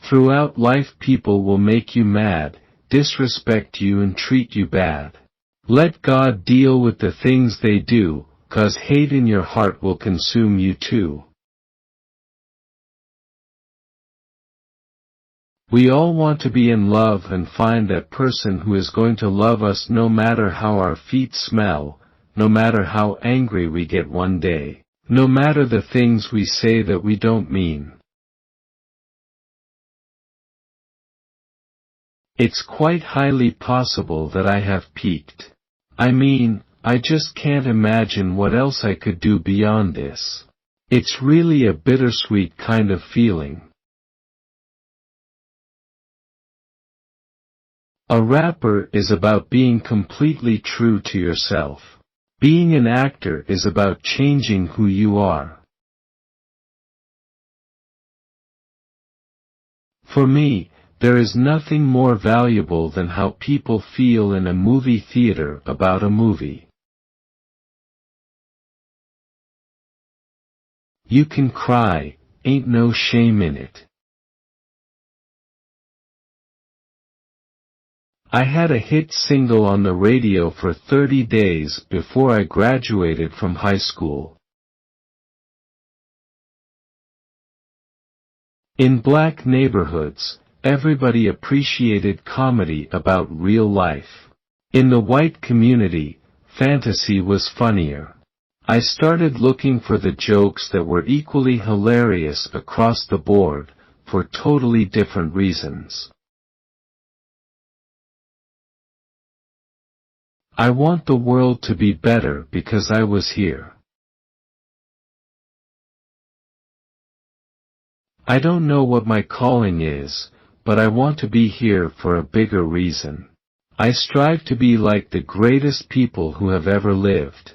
Throughout life people will make you mad, disrespect you and treat you bad. Let God deal with the things they do, 'cause hate in your heart will consume you too. We all want to be in love and find that person who is going to love us no matter how our feet smell, no matter how angry we get one day, no matter the things we say that we don't mean. It's quite highly possible that I have peaked. I mean, I just can't imagine what else I could do beyond this. It's really a bittersweet kind of feeling. A rapper is about being completely true to yourself. Being an actor is about changing who you are. For me, there is nothing more valuable than how people feel in a movie theater about a movie. You can cry, ain't no shame in it. I had a hit single on the radio for 30 days before I graduated from high school. In black neighborhoods, everybody appreciated comedy about real life. In the white community, fantasy was funnier. I started looking for the jokes that were equally hilarious across the board, for totally different reasons. I want the world to be better because I was here. I don't know what my calling is, but I want to be here for a bigger reason. I strive to be like the greatest people who have ever lived.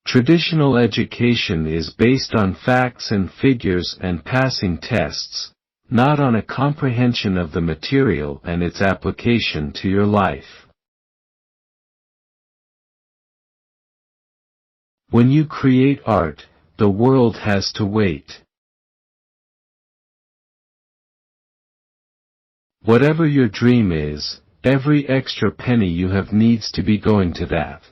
Traditional education is based on facts and figures and passing tests, not on a comprehension of the material and its application to your life. When you create art, the world has to wait. Whatever your dream is, every extra penny you have needs to be going to that.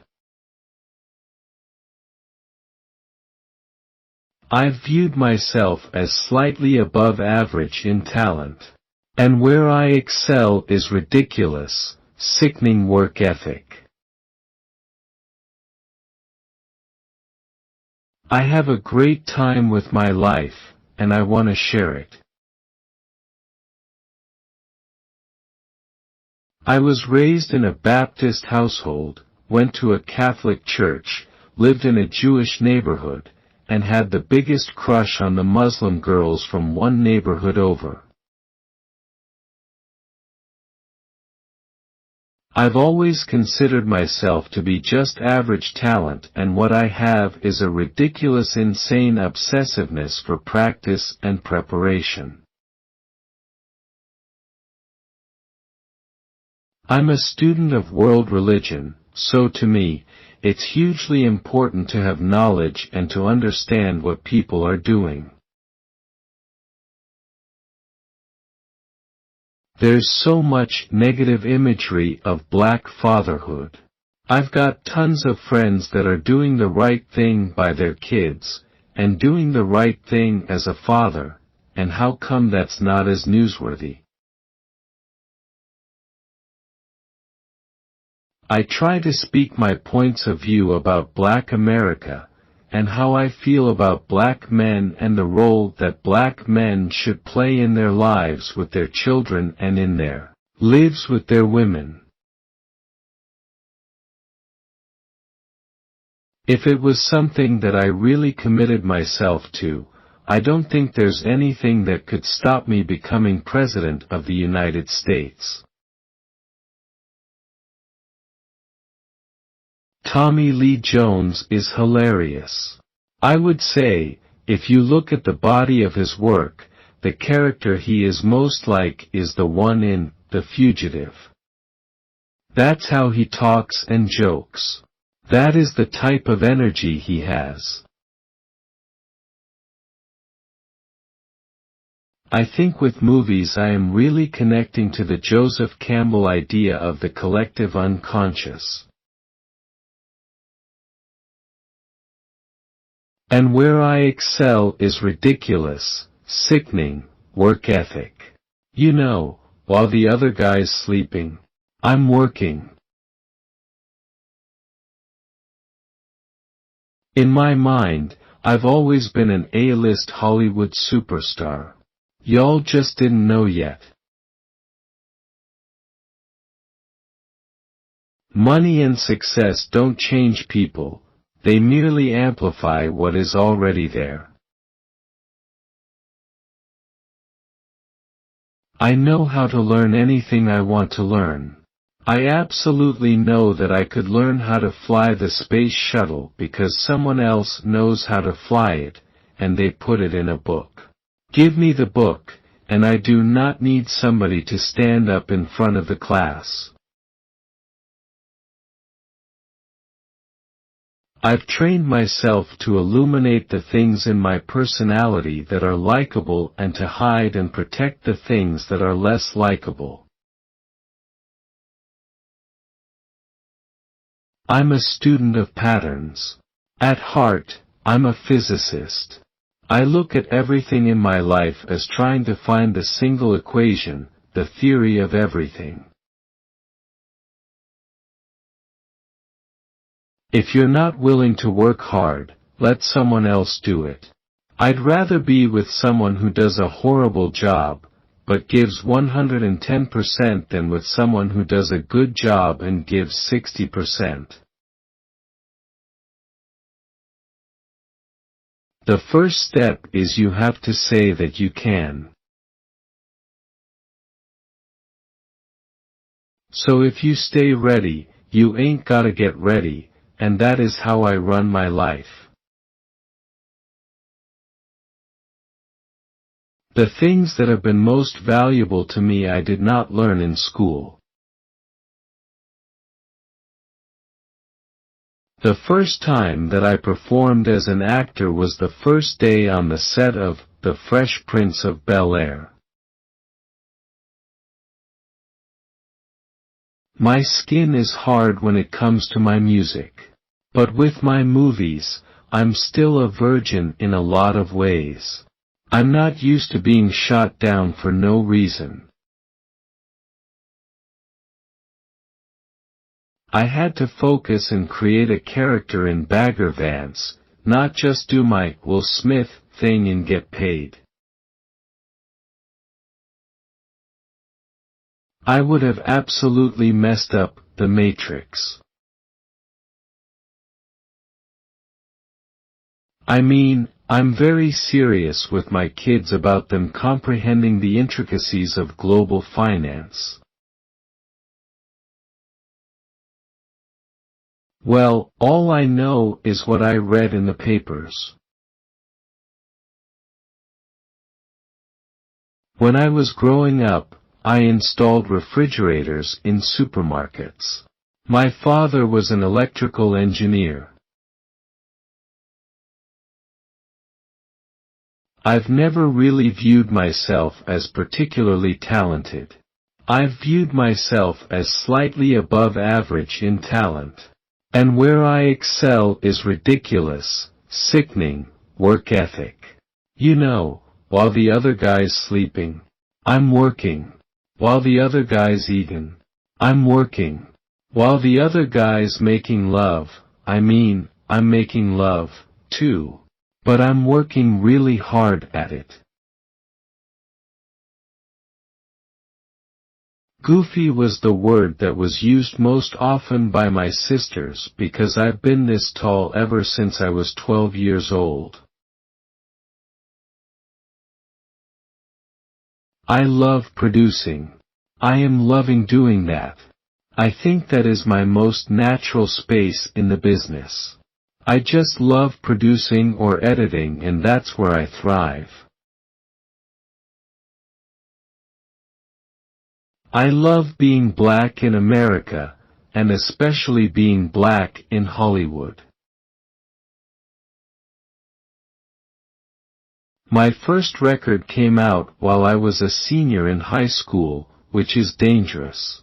I've viewed myself as slightly above average in talent. And where I excel is ridiculous, sickening work ethic. I have a great time with my life, and I want to share it. I was raised in a Baptist household, went to a Catholic church, lived in a Jewish neighborhood, and had the biggest crush on the Muslim girls from one neighborhood over. I've always considered myself to be just average talent, and what I have is a ridiculous, insane obsessiveness for practice and preparation. I'm a student of world religion, so to me, it's hugely important to have knowledge and to understand what people are doing. There's so much negative imagery of black fatherhood. I've got tons of friends that are doing the right thing by their kids, and doing the right thing as a father, and how come that's not as newsworthy? I try to speak my points of view about Black America, and how I feel about black men and the role that black men should play in their lives with their children and in their lives with their women. If it was something that I really committed myself to, I don't think there's anything that could stop me becoming President of the United States. Tommy Lee Jones is hilarious. I would say, if you look at the body of his work, the character he is most like is the one in The Fugitive. That's how he talks and jokes. That is the type of energy he has. I think with movies I am really connecting to the Joseph Campbell idea of the collective unconscious. And where I excel is ridiculous, sickening, work ethic. You know, while the other guy's sleeping, I'm working. In my mind, I've always been an A-list Hollywood superstar. Y'all just didn't know yet. Money and success don't change people, they merely amplify what is already there. I know how to learn anything I want to learn. I absolutely know that I could learn how to fly the space shuttle because someone else knows how to fly it, and they put it in a book. Give me the book, and I do not need somebody to stand up in front of the class. I've trained myself to illuminate the things in my personality that are likable and to hide and protect the things that are less likable. I'm a student of patterns. At heart, I'm a physicist. I look at everything in my life as trying to find the single equation, the theory of everything. If you're not willing to work hard, let someone else do it. I'd rather be with someone who does a horrible job, but gives 110% than with someone who does a good job and gives 60%. The first step is you have to say that you can. So if you stay ready, you ain't gotta get ready, and that is how I run my life. The things that have been most valuable to me I did not learn in school. The first time that I performed as an actor was the first day on the set of The Fresh Prince of Bel-Air. My skin is hard when it comes to my music. But with my movies, I'm still a virgin in a lot of ways. I'm not used to being shot down for no reason. I had to focus and create a character in Bagger Vance, not just do my Will Smith thing and get paid. I would have absolutely messed up The Matrix. I mean, I'm very serious with my kids about them comprehending the intricacies of global finance. Well, all I know is what I read in the papers. When I was growing up, I installed refrigerators in supermarkets. My father was an electrical engineer. I've never really viewed myself as particularly talented. I've viewed myself as slightly above average in talent. And where I excel is ridiculous, sickening, work ethic. You know, while the other guy's sleeping, I'm working. While the other guy's eating, I'm working. While the other guy's making love, I'm making love, too. But I'm working really hard at it. Goofy was the word that was used most often by my sisters because I've been this tall ever since I was 12 years old. I love producing. I am loving doing that. I think that is my most natural space in the business. I just love producing or editing, and that's where I thrive. I love being black in America, and especially being black in Hollywood. My first record came out while I was a senior in high school, which is dangerous.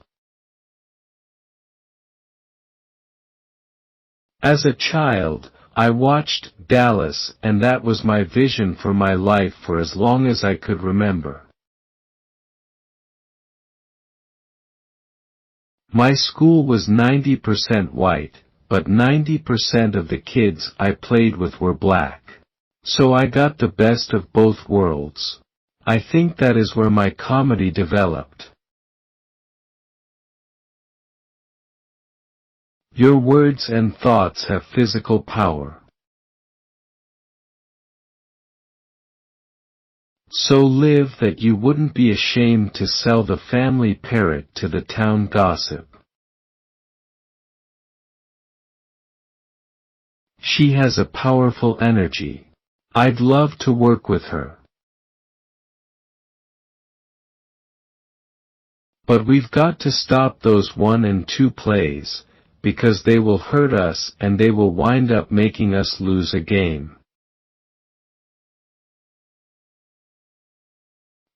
As a child, I watched Dallas, and that was my vision for my life for as long as I could remember. My school was 90% white, but 90% of the kids I played with were black. So I got the best of both worlds. I think that is where my comedy developed. Your words and thoughts have physical power. So live that you wouldn't be ashamed to sell the family parrot to the town gossip. She has a powerful energy. I'd love to work with her. But we've got to stop those 1 and 2 plays, because they will hurt us and they will wind up making us lose a game.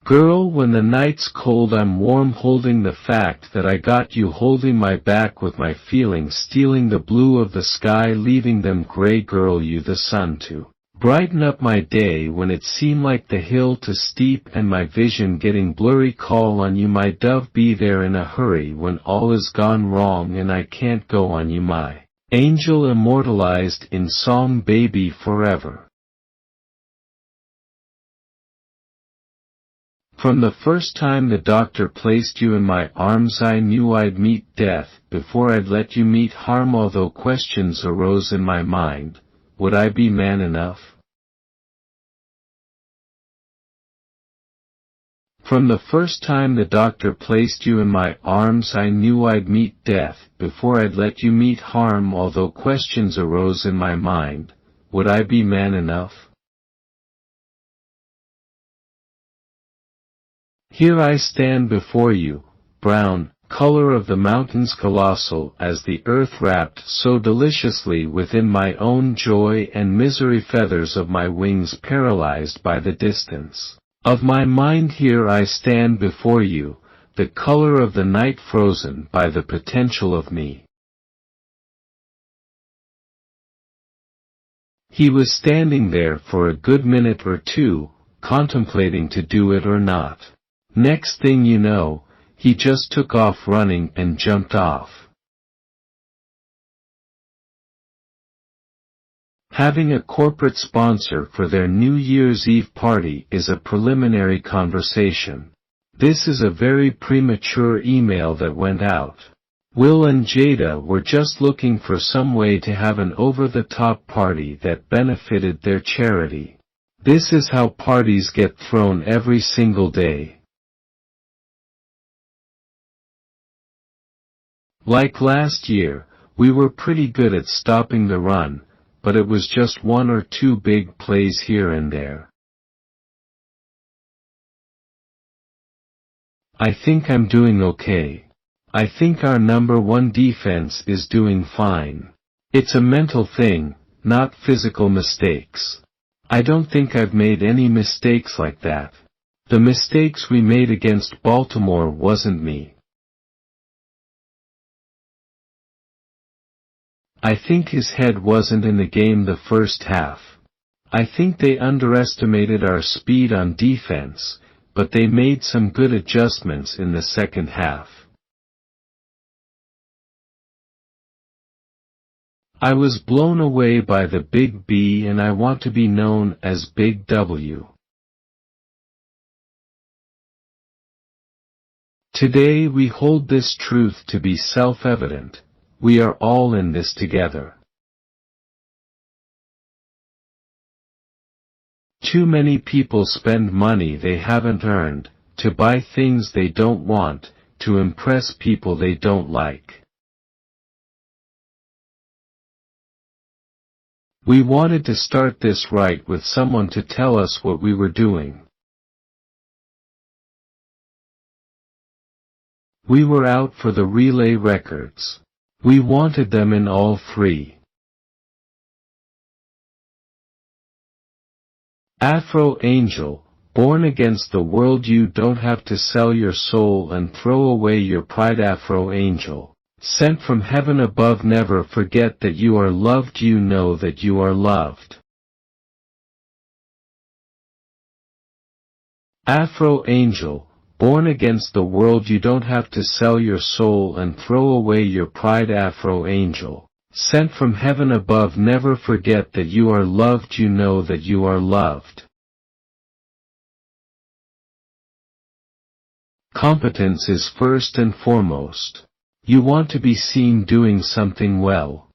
Girl, when the night's cold I'm warm holding the fact that I got you holding my back with my feelings stealing the blue of the sky leaving them gray girl you the sun to brighten up my day when it seemed like the hill too steep and my vision getting blurry call on you my dove be there in a hurry when all is gone wrong and I can't go on you my angel immortalized in song baby forever. From the first time the doctor placed you in my arms I knew I'd meet death before I'd let you meet harm although questions arose in my mind, would I be man enough? From the first time the doctor placed you in my arms I knew I'd meet death before I'd let you meet harm although questions arose in my mind, would I be man enough? Here I stand before you, brown, color of the mountains colossal as the earth wrapped so deliciously within my own joy and misery feathers of my wings paralyzed by the distance of my mind here I stand before you, the color of the night frozen by the potential of me. He was standing there for a good minute or two, contemplating to do it or not. Next thing you know, he just took off running and jumped off. Having a corporate sponsor for their New Year's Eve party is a preliminary conversation. This is a very premature email that went out. Will and Jada were just looking for some way to have an over-the-top party that benefited their charity. This is how parties get thrown every single day. Like last year, we were pretty good at stopping the run, but it was just 1 or 2 big plays here and there. I think I'm doing okay. I think our number 1 defense is doing fine. It's a mental thing, not physical mistakes. I don't think I've made any mistakes like that. The mistakes we made against Baltimore wasn't me. I think his head wasn't in the game the first half. I think they underestimated our speed on defense, but they made some good adjustments in the second half. I was blown away by the Big B and I want to be known as Big W. Today we hold this truth to be self-evident. We are all in this together. Too many people spend money they haven't earned, to buy things they don't want, to impress people they don't like. We wanted to start this right with someone to tell us what we were doing. We were out for the relay records. We wanted them in all 3. Afro Angel, born against the world, you don't have to sell your soul and throw away your pride. Afro Angel, sent from heaven above, never forget that you are loved, you know that you are loved. Afro Angel, born against the world, you don't have to sell your soul and throw away your pride. Afro Angel, sent from heaven above, never forget that you are loved, you know that you are loved. Competence is first and foremost. You want to be seen doing something well.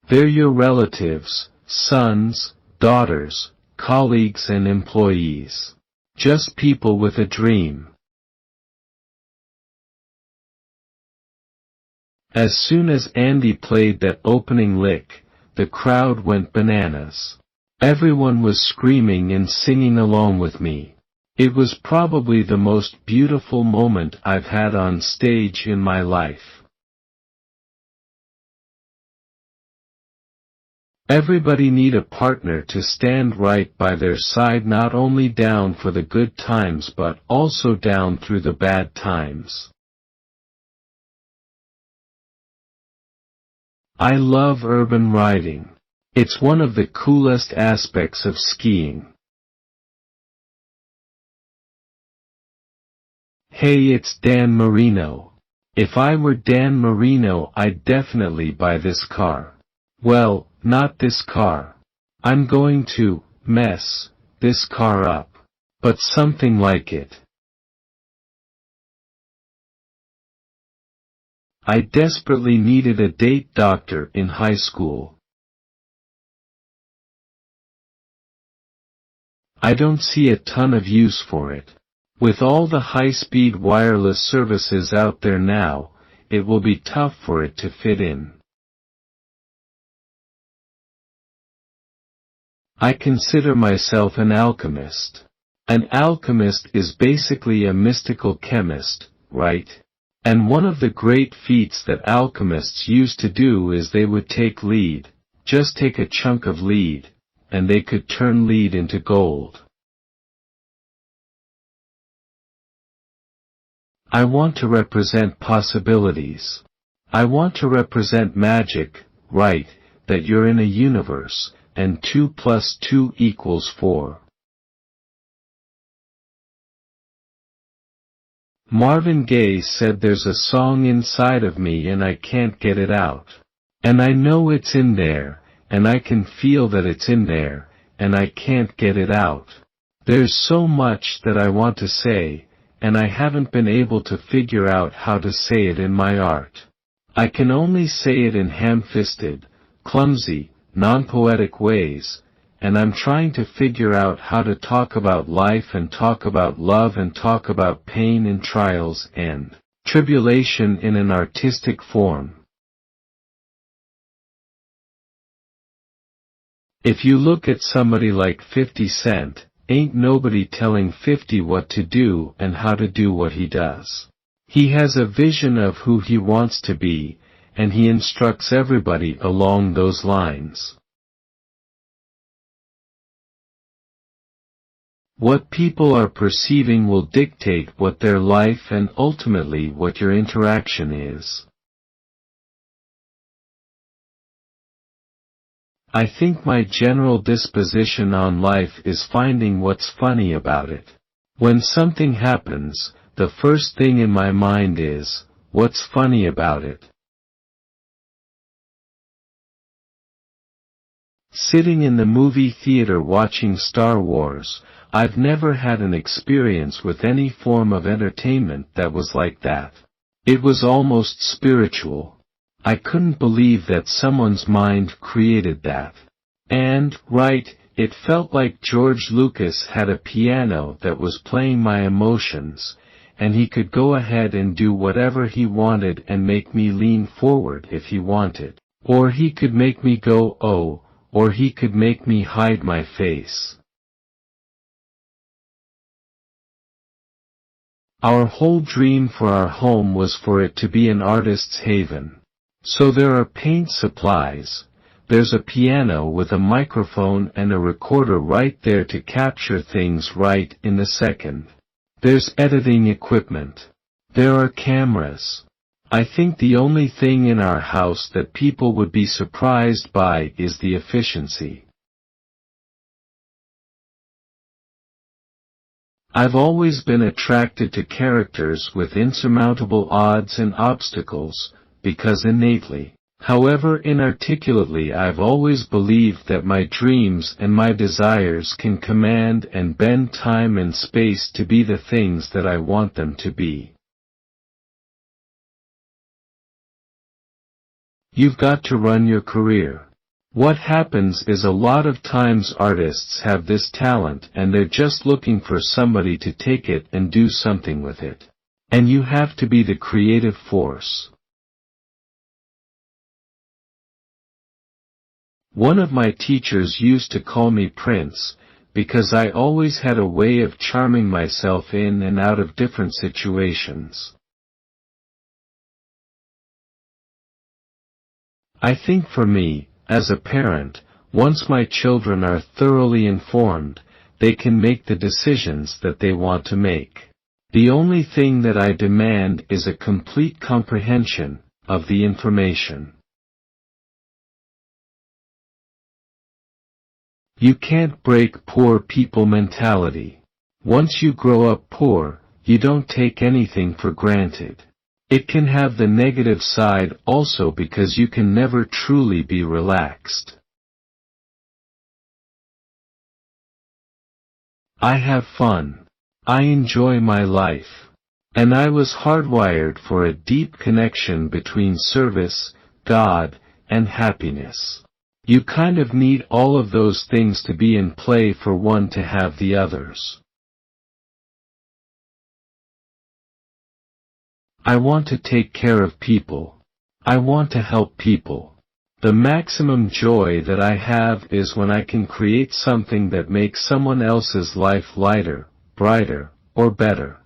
They're your relatives, sons, daughters, colleagues and employees. Just people with a dream. As soon as Andy played that opening lick, the crowd went bananas. Everyone was screaming and singing along with me. It was probably the most beautiful moment I've had on stage in my life. Everybody need a partner to stand right by their side, not only down for the good times but also down through the bad times. I love urban riding. It's one of the coolest aspects of skiing. Hey, it's Dan Marino. If I were Dan Marino, I'd definitely buy this car. Well, not this car. I'm going to mess this car up. But something like it. I desperately needed a date doctor in high school. I don't see a ton of use for it. With all the high-speed wireless services out there now, it will be tough for it to fit in. I consider myself an alchemist. An alchemist is basically a mystical chemist, right? And one of the great feats that alchemists used to do is they would take lead, just take a chunk of lead, and they could turn lead into gold. I want to represent possibilities. I want to represent magic, right, that you're in a universe, and 2 + 2 = 4. Marvin Gaye said there's a song inside of me and I can't get it out. And I know it's in there, and I can feel that it's in there, and I can't get it out. There's so much that I want to say, and I haven't been able to figure out how to say it in my art. I can only say it in ham-fisted, clumsy, non-poetic ways, and I'm trying to figure out how to talk about life and talk about love and talk about pain and trials and tribulation in an artistic form. If you look at somebody like 50 Cent, ain't nobody telling 50 what to do and how to do what he does. He has a vision of who he wants to be, and he instructs everybody along those lines. What people are perceiving will dictate what their life and ultimately what your interaction is. I think my general disposition on life is finding what's funny about it. When something happens, the first thing in my mind is, what's funny about it? Sitting in the movie theater watching Star Wars, I've never had an experience with any form of entertainment that was like that. It was almost spiritual. I couldn't believe that someone's mind created that. And, right, it felt like George Lucas had a piano that was playing my emotions, and he could go ahead and do whatever he wanted and make me lean forward if he wanted. Or he could make me go, oh, or he could make me hide my face. Our whole dream for our home was for it to be an artist's haven. So there are paint supplies, There's a piano with a microphone and a recorder right there to capture things right in the second. There's editing equipment. There are cameras. I think the only thing in our house that people would be surprised by is the efficiency. I've always been attracted to characters with insurmountable odds and obstacles, because innately, however inarticulately, I've always believed that my dreams and my desires can command and bend time and space to be the things that I want them to be. You've got to run your career. What happens is a lot of times artists have this talent and they're just looking for somebody to take it and do something with it. And you have to be the creative force. One of my teachers used to call me Prince, because I always had a way of charming myself in and out of different situations. I think for me, as a parent, once my children are thoroughly informed, they can make the decisions that they want to make. The only thing that I demand is a complete comprehension of the information. You can't break poor people mentality. Once you grow up poor, you don't take anything for granted. It can have the negative side also because you can never truly be relaxed. I have fun. I enjoy my life. And I was hardwired for a deep connection between service, God, and happiness. You kind of need all of those things to be in play for one to have the others. I want to take care of people. I want to help people. The maximum joy that I have is when I can create something that makes someone else's life lighter, brighter, or better.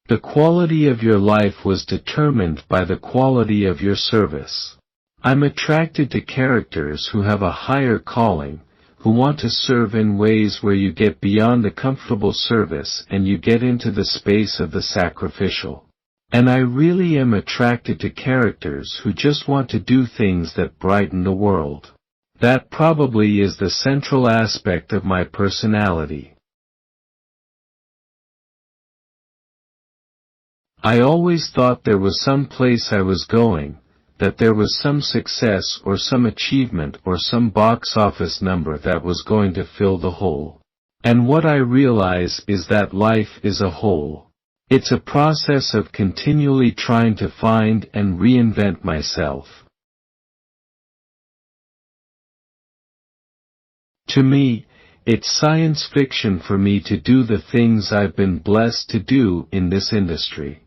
The quality of your life was determined by the quality of your service. I'm attracted to characters who have a higher calling, who want to serve in ways where you get beyond the comfortable service and you get into the space of the sacrificial. And I really am attracted to characters who just want to do things that brighten the world. That probably is the central aspect of my personality. I always thought there was some place I was going, that there was some success or some achievement or some box office number that was going to fill the hole. And what I realize is that life is a whole. It's a process of continually trying to find and reinvent myself. To me, it's science fiction for me to do the things I've been blessed to do in this industry.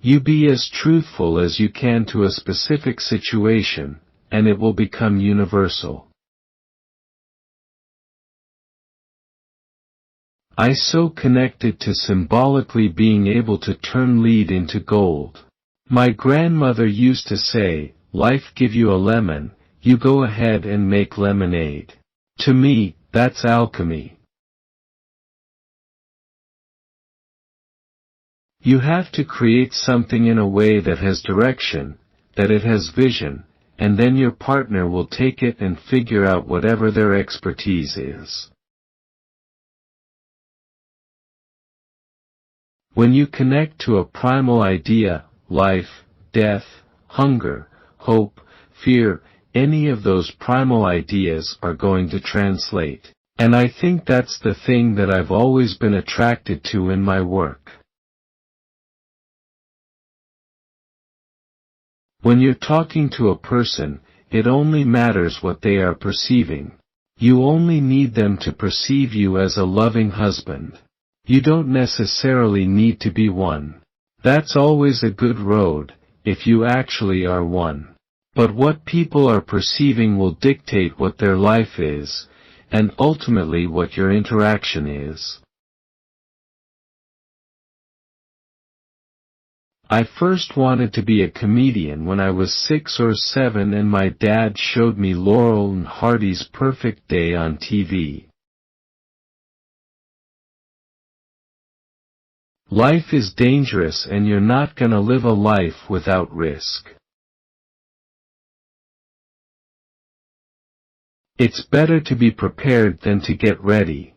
You be as truthful as you can to a specific situation, and it will become universal. I so connected to symbolically being able to turn lead into gold. My grandmother used to say, "Life give you a lemon, you go ahead and make lemonade." To me, that's alchemy. You have to create something in a way that has direction, that it has vision, and then your partner will take it and figure out whatever their expertise is. When you connect to a primal idea, life, death, hunger, hope, fear, any of those primal ideas are going to translate. And I think that's the thing that I've always been attracted to in my work. When you're talking to a person, it only matters what they are perceiving. You only need them to perceive you as a loving husband. You don't necessarily need to be one. That's always a good road, if you actually are one. But what people are perceiving will dictate what their life is, and ultimately what your interaction is. I first wanted to be a comedian when I was 6 or 7 and my dad showed me Laurel and Hardy's Perfect Day on TV. Life is dangerous and you're not gonna live a life without risk. It's better to be prepared than to get ready.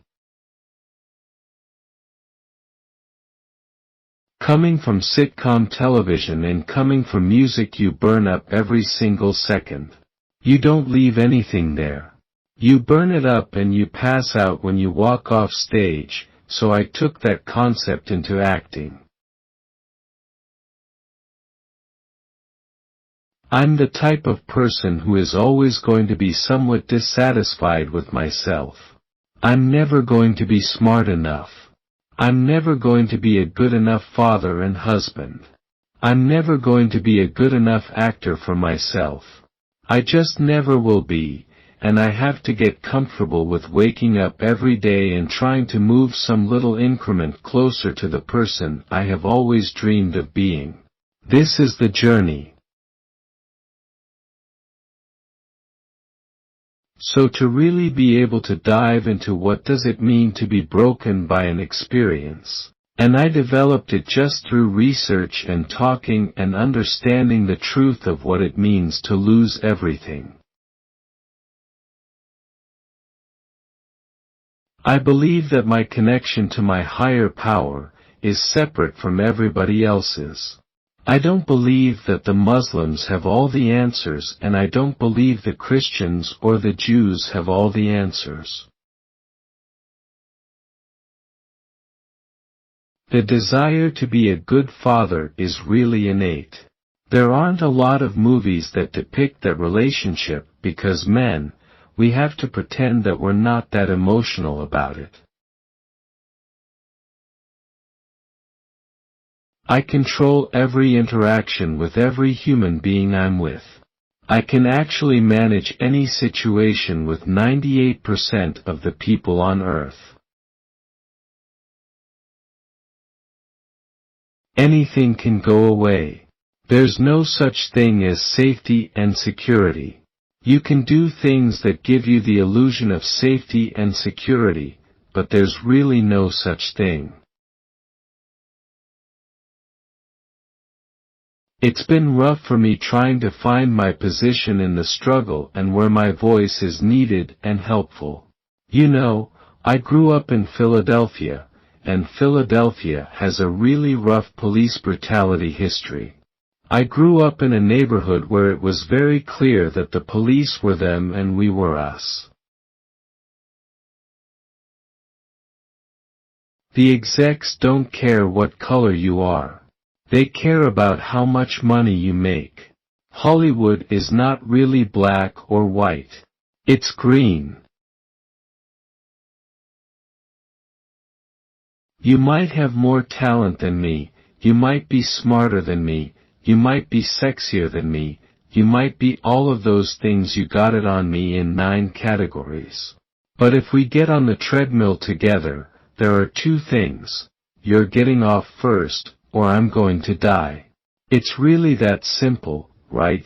Coming from sitcom television and coming from music, you burn up every single second. You don't leave anything there. You burn it up and you pass out when you walk off stage, so I took that concept into acting. I'm the type of person who is always going to be somewhat dissatisfied with myself. I'm never going to be smart enough. I'm never going to be a good enough father and husband. I'm never going to be a good enough actor for myself. I just never will be, and I have to get comfortable with waking up every day and trying to move some little increment closer to the person I have always dreamed of being. This is the journey. So to really be able to dive into what does it mean to be broken by an experience, and I developed it just through research and talking and understanding the truth of what it means to lose everything. I believe that my connection to my higher power is separate from everybody else's. I don't believe that the Muslims have all the answers, and I don't believe the Christians or the Jews have all the answers. The desire to be a good father is really innate. There aren't a lot of movies that depict that relationship because men, we have to pretend that we're not that emotional about it. I control every interaction with every human being I'm with. I can actually manage any situation with 98% of the people on Earth. Anything can go away. There's no such thing as safety and security. You can do things that give you the illusion of safety and security, but there's really no such thing. It's been rough for me trying to find my position in the struggle and where my voice is needed and helpful. You know, I grew up in Philadelphia, and Philadelphia has a really rough police brutality history. I grew up in a neighborhood where it was very clear that the police were them and we were us. The execs don't care what color you are. They care about how much money you make. Hollywood is not really black or white. It's green. You might have more talent than me, you might be smarter than me, you might be sexier than me, you might be all of those things. You got it on me in 9 categories. But if we get on the treadmill together, there are 2 things. You're getting off first, or I'm going to die. It's really that simple, right?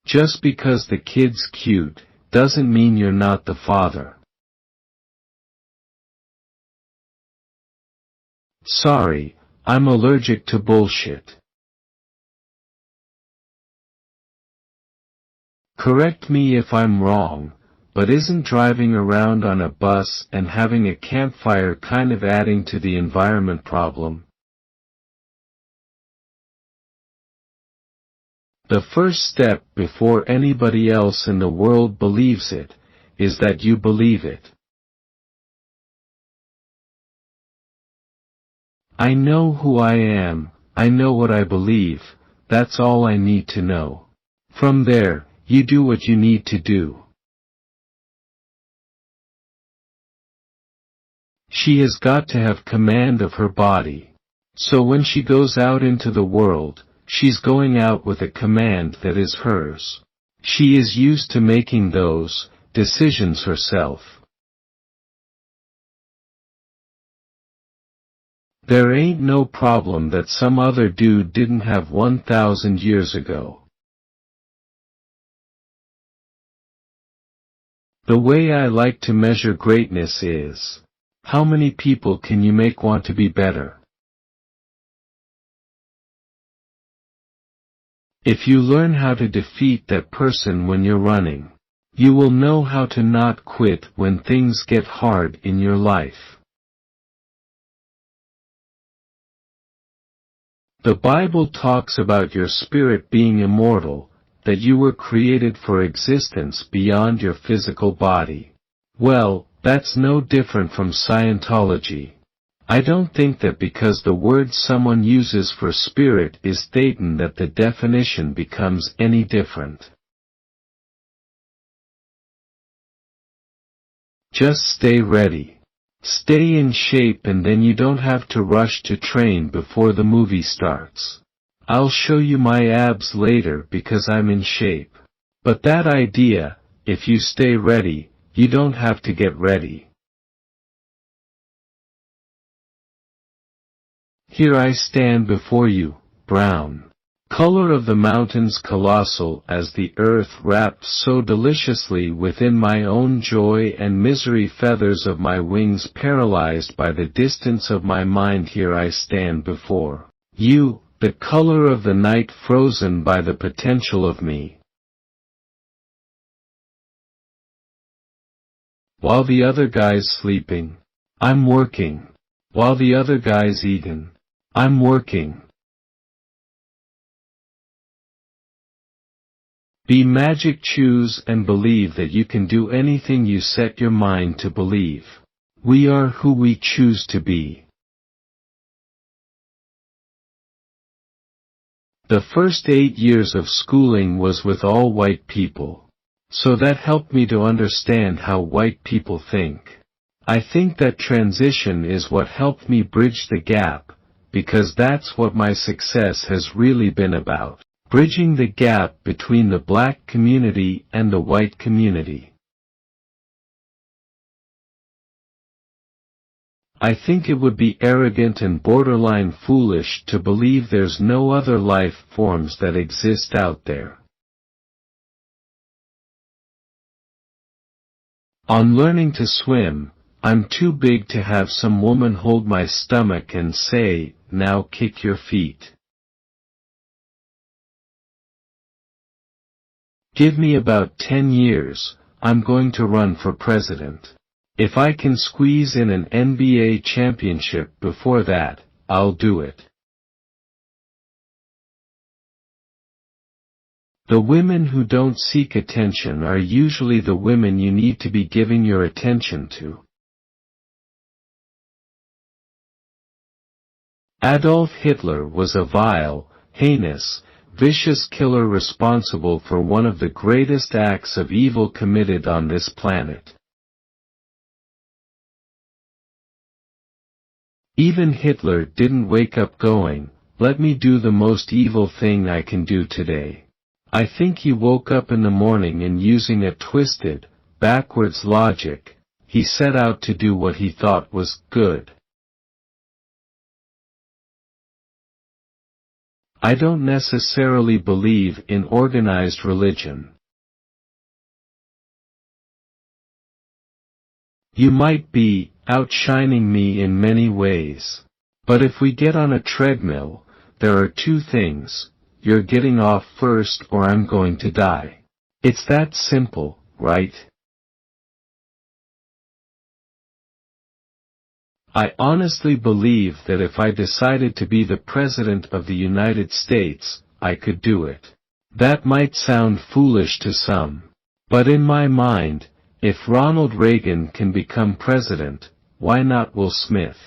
Just because the kid's cute, doesn't mean you're not the father. Sorry, I'm allergic to bullshit. Correct me if I'm wrong, but isn't driving around on a bus and having a campfire kind of adding to the environment problem? The first step before anybody else in the world believes it, is that you believe it. I know who I am, I know what I believe, that's all I need to know. From there, you do what you need to do. She has got to have command of her body. So when she goes out into the world, she's going out with a command that is hers. She is used to making those decisions herself. There ain't no problem that some other dude didn't have 1,000 years ago. The way I like to measure greatness is, how many people can you make want to be better? If you learn how to defeat that person when you're running, you will know how to not quit when things get hard in your life. The Bible talks about your spirit being immortal, that you were created for existence beyond your physical body. Well, that's no different from Scientology. I don't think that because the word someone uses for spirit is Thetan that the definition becomes any different. Just stay ready. Stay in shape and then you don't have to rush to train before the movie starts. I'll show you my abs later because I'm in shape. But that idea, if you stay ready, you don't have to get ready. Here I stand before you, brown. Color of the mountains colossal as the earth wrapped so deliciously within my own joy and misery feathers of my wings paralyzed by the distance of my mind here I stand before you, the color of the night frozen by the potential of me. While the other guy's sleeping, I'm working. While the other guy's eating, I'm working. Be magic, choose and believe that you can do anything you set your mind to believe. We are who we choose to be. The first 8 years of schooling was with all white people. So that helped me to understand how white people think. I think that transition is what helped me bridge the gap, because that's what my success has really been about. Bridging the gap between the black community and the white community. I think it would be arrogant and borderline foolish to believe there's no other life forms that exist out there. On learning to swim, I'm too big to have some woman hold my stomach and say, "Now kick your feet." Give me about 10 years, I'm going to run for president. If I can squeeze in an NBA championship before that, I'll do it. The women who don't seek attention are usually the women you need to be giving your attention to. Adolf Hitler was a vile, heinous, vicious killer responsible for one of the greatest acts of evil committed on this planet. Even Hitler didn't wake up going, "Let me do the most evil thing I can do today." I think he woke up in the morning and using a twisted, backwards logic, he set out to do what he thought was good. I don't necessarily believe in organized religion. You might be outshining me in many ways. But if we get on a treadmill, there are two things: you're getting off first or I'm going to die. It's that simple, right? I honestly believe that if I decided to be the President of the United States, I could do it. That might sound foolish to some. But in my mind, if Ronald Reagan can become president, why not Will Smith?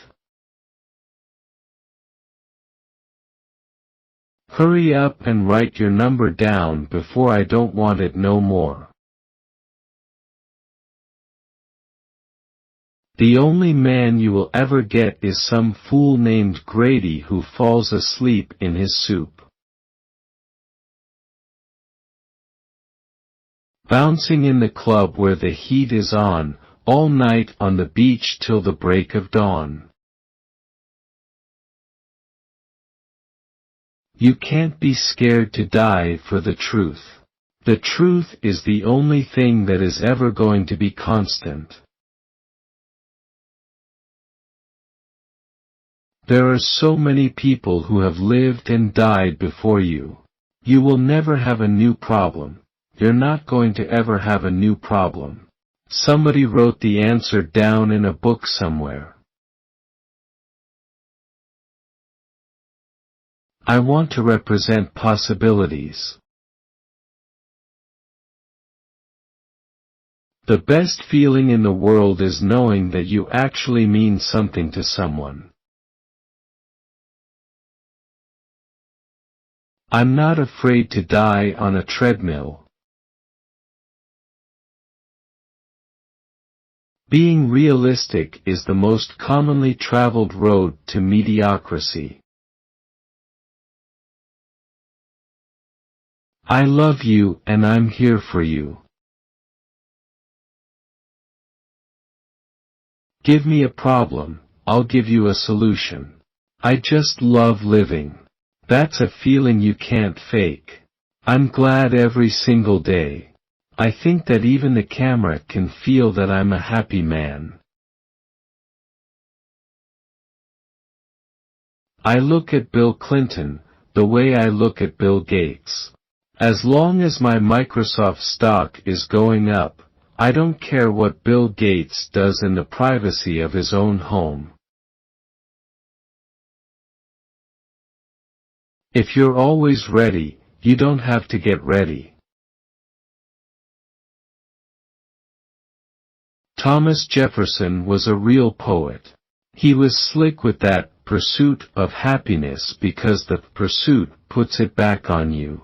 Hurry up and write your number down before I don't want it no more. The only man you will ever get is some fool named Grady who falls asleep in his soup. Bouncing in the club where the heat is on, all night on the beach till the break of dawn. You can't be scared to die for the truth. The truth is the only thing that is ever going to be constant. There are so many people who have lived and died before you. You will never have a new problem. You're not going to ever have a new problem. Somebody wrote the answer down in a book somewhere. I want to represent possibilities. The best feeling in the world is knowing that you actually mean something to someone. I'm not afraid to die on a treadmill. Being realistic is the most commonly traveled road to mediocrity. I love you and I'm here for you. Give me a problem, I'll give you a solution. I just love living. That's a feeling you can't fake. I'm glad every single day. I think that even the camera can feel that I'm a happy man. I look at Bill Clinton, the way I look at Bill Gates. As long as my Microsoft stock is going up, I don't care what Bill Gates does in the privacy of his own home. If you're always ready, you don't have to get ready. Thomas Jefferson was a real poet. He was slick with that pursuit of happiness because the pursuit puts it back on you.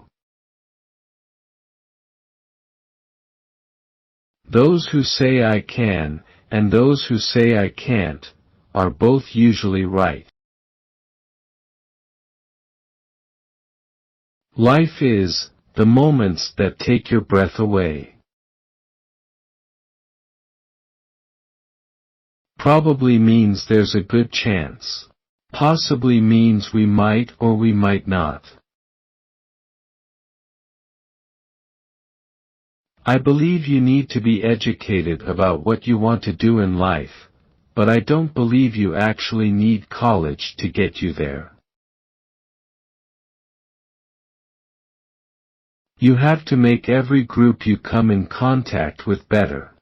Those who say I can, and those who say I can't, are both usually right. Life is the moments that take your breath away. Probably means there's a good chance. Possibly means we might or we might not. I believe you need to be educated about what you want to do in life, but I don't believe you actually need college to get you there. You have to make every group you come in contact with better.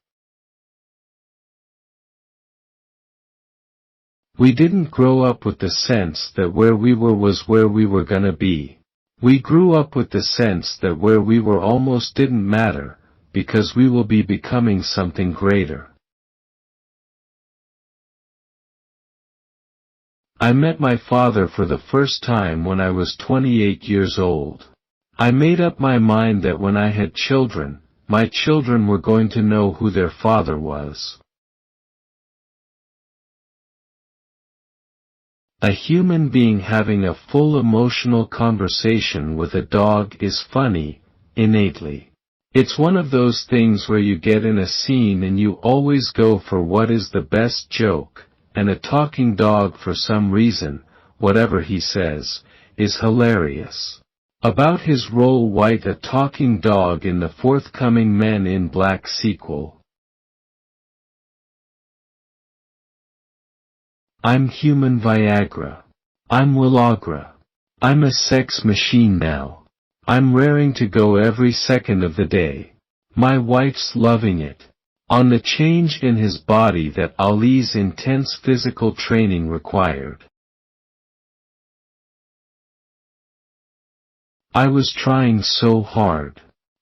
We didn't grow up with the sense that where we were was where we were gonna be. We grew up with the sense that where we were almost didn't matter, because we will be becoming something greater. I met my father for the first time when I was 28 years old. I made up my mind that when I had children, my children were going to know who their father was. A human being having a full emotional conversation with a dog is funny, innately. It's one of those things where you get in a scene and you always go for what is the best joke, and a talking dog for some reason, whatever he says, is hilarious. About his role White, a talking dog in the forthcoming Men in Black sequel. I'm human Viagra. I'm Viagra. I'm a sex machine now. I'm raring to go every second of the day. My wife's loving it. On the change in his body that Ali's intense physical training required. I was trying so hard.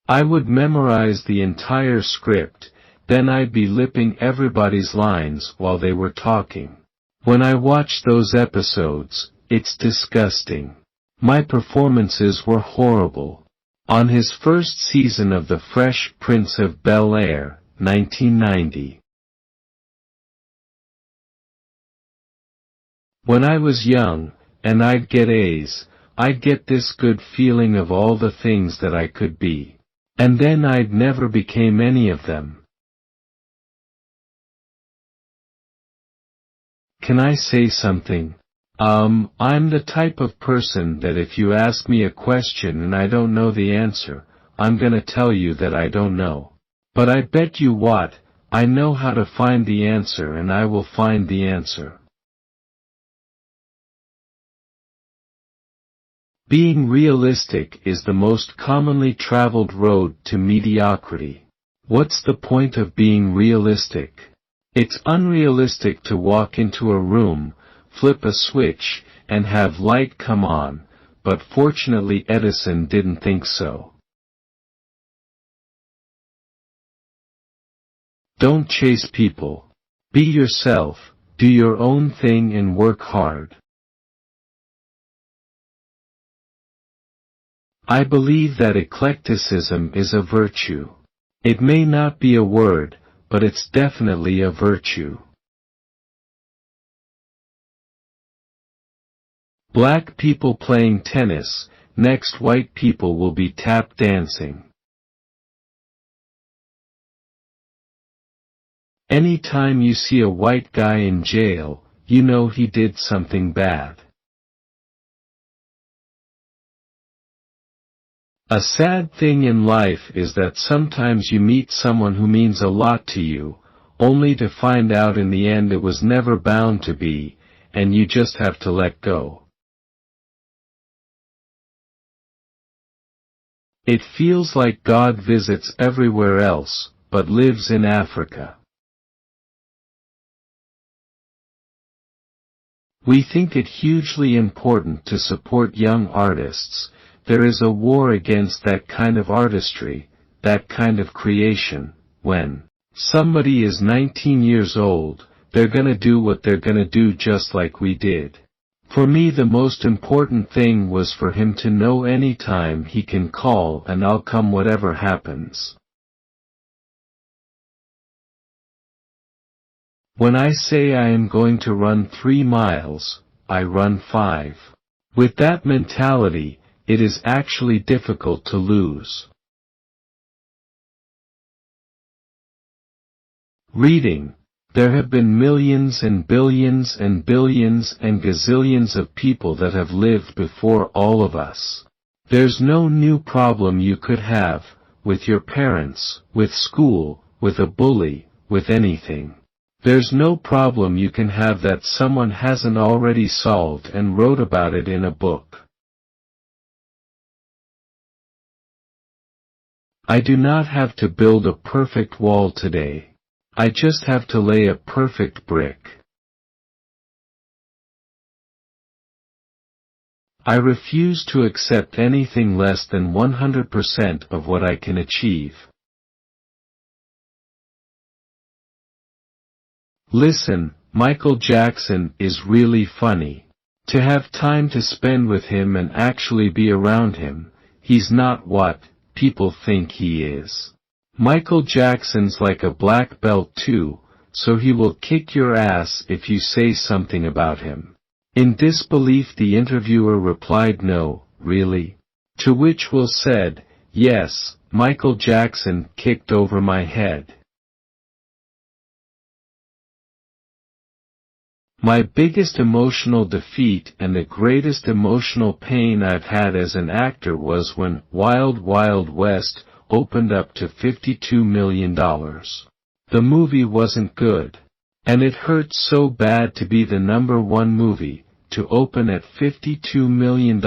I would memorize the entire script, then I'd be lipping everybody's lines while they were talking. When I watch those episodes, it's disgusting. My performances were horrible. On his first season of The Fresh Prince of Bel-Air, 1990. When I was young, and I'd get A's, I'd get this good feeling of all the things that I could be. And then I'd never became any of them. Can I say something? I'm the type of person that if you ask me a question and I don't know the answer, I'm gonna tell you that I don't know. But I bet you what, I know how to find the answer and I will find the answer. Being realistic is the most commonly traveled road to mediocrity. What's the point of being realistic? It's unrealistic to walk into a room, flip a switch, and have light come on, but fortunately Edison didn't think so. Don't chase people. Be yourself, do your own thing and work hard. I believe that eclecticism is a virtue. It may not be a word, but it's definitely a virtue. Black people playing tennis, next white people will be tap dancing. Anytime you see a white guy in jail, you know he did something bad. A sad thing in life is that sometimes you meet someone who means a lot to you, only to find out in the end it was never bound to be, and you just have to let go. It feels like God visits everywhere else, but lives in Africa. We think it hugely important to support young artists. There is a war against that kind of artistry, that kind of creation. When somebody is 19 years old, they're gonna do what they're gonna do just like we did. For me the most important thing was for him to know anytime he can call and I'll come whatever happens. When I say I am going to run 3 miles, I run 5. With that mentality, it is actually difficult to lose. Reading. There have been millions and billions and billions and gazillions of people that have lived before all of us. There's no new problem you could have, with your parents, with school, with a bully, with anything. There's no problem you can have that someone hasn't already solved and wrote about it in a book. I do not have to build a perfect wall today. I just have to lay a perfect brick. I refuse to accept anything less than 100% of what I can achieve. Listen, Michael Jackson is really funny. To have time to spend with him and actually be around him, he's not what people think he is. Michael Jackson's like a black belt too, so he will kick your ass if you say something about him. In disbelief the interviewer replied no, really? To which Will said, yes, Michael Jackson kicked over my head. My biggest emotional defeat and the greatest emotional pain I've had as an actor was when Wild Wild West opened up to $52 million. The movie wasn't good. And it hurt so bad to be the #1 movie, to open at $52 million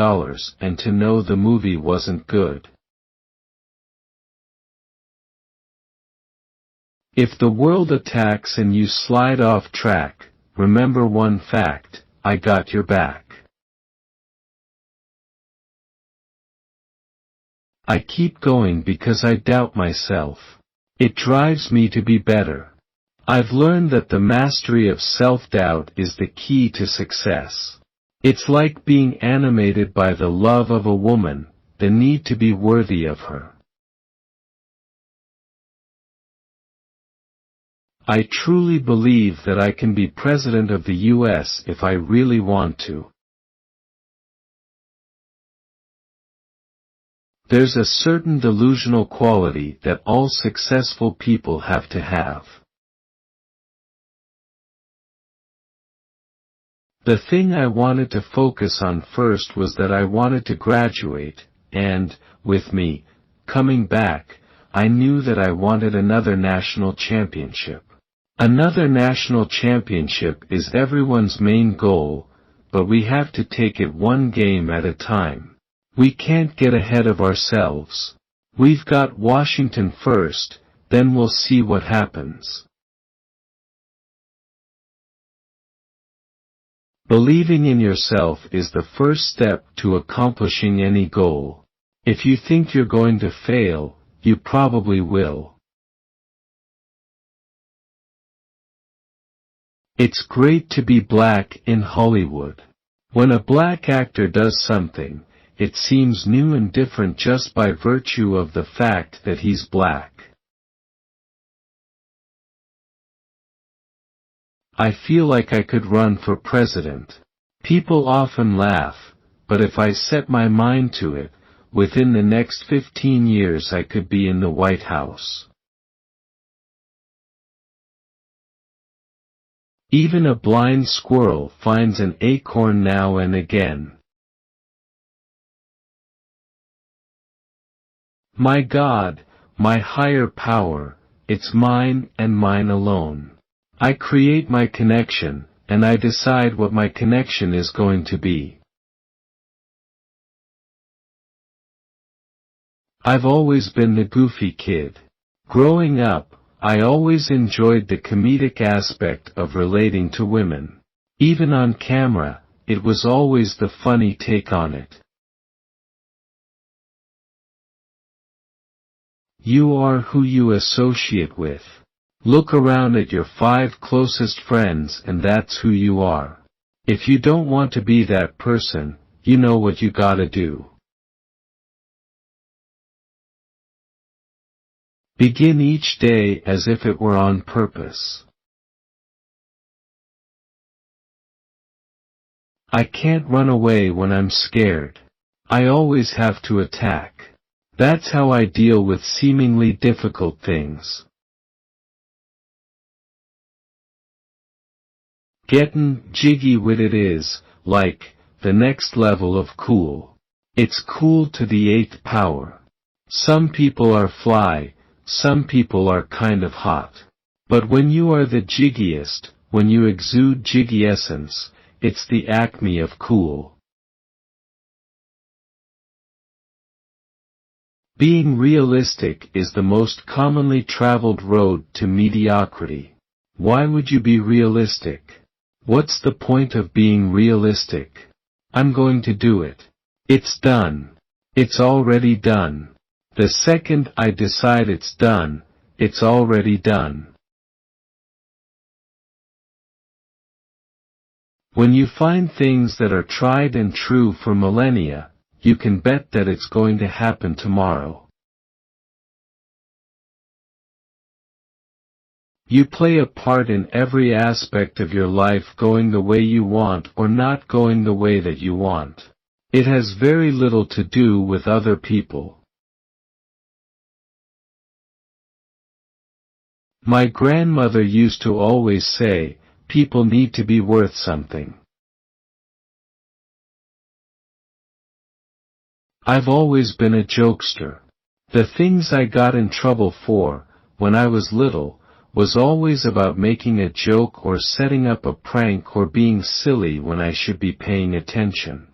and to know the movie wasn't good. If the world attacks and you slide off track, remember one fact, I got your back. I keep going because I doubt myself. It drives me to be better. I've learned that the mastery of self-doubt is the key to success. It's like being animated by the love of a woman, the need to be worthy of her. I truly believe that I can be President of the U.S. if I really want to. There's a certain delusional quality that all successful people have to have. The thing I wanted to focus on first was that I wanted to graduate, and, with me, coming back, I knew that I wanted another national championship. Another national championship is everyone's main goal, but we have to take it one game at a time. We can't get ahead of ourselves. We've got Washington first, then we'll see what happens. Believing in yourself is the first step to accomplishing any goal. If you think you're going to fail, you probably will. It's great to be black in Hollywood. When a black actor does something, it seems new and different just by virtue of the fact that he's black. I feel like I could run for president. People often laugh, but if I set my mind to it, within the next 15 years I could be in the White House. Even a blind squirrel finds an acorn now and again. My God, my higher power, it's mine and mine alone. I create my connection, and I decide what my connection is going to be. I've always been the goofy kid. Growing up, I always enjoyed the comedic aspect of relating to women. Even on camera, it was always the funny take on it. You are who you associate with. Look around at your 5 closest friends and that's who you are. If you don't want to be that person, you know what you gotta do. Begin each day as if it were on purpose. I can't run away when I'm scared. I always have to attack. That's how I deal with seemingly difficult things. Gettin' jiggy with it is, like, the next level of cool. It's cool to the 8th power. Some people are fly, some people are kind of hot. But when you are the jiggiest, when you exude jiggy essence, it's the acme of cool. Being realistic is the most commonly traveled road to mediocrity. Why would you be realistic? What's the point of being realistic? I'm going to do it. It's done. It's already done. The second I decide it's done, it's already done. When you find things that are tried and true for millennia, you can bet that it's going to happen tomorrow. You play a part in every aspect of your life going the way you want or not going the way that you want. It has very little to do with other people. My grandmother used to always say, people need to be worth something. I've always been a jokester. The things I got in trouble for, when I was little, was always about making a joke or setting up a prank or being silly when I should be paying attention.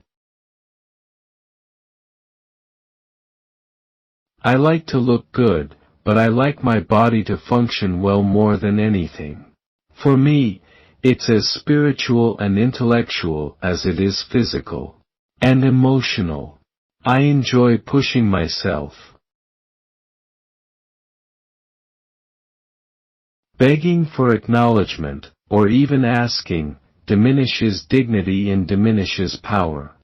I like to look good, but I like my body to function well more than anything. For me, it's as spiritual and intellectual as it is physical. And emotional. I enjoy pushing myself. Begging for acknowledgement, or even asking, diminishes dignity and diminishes power.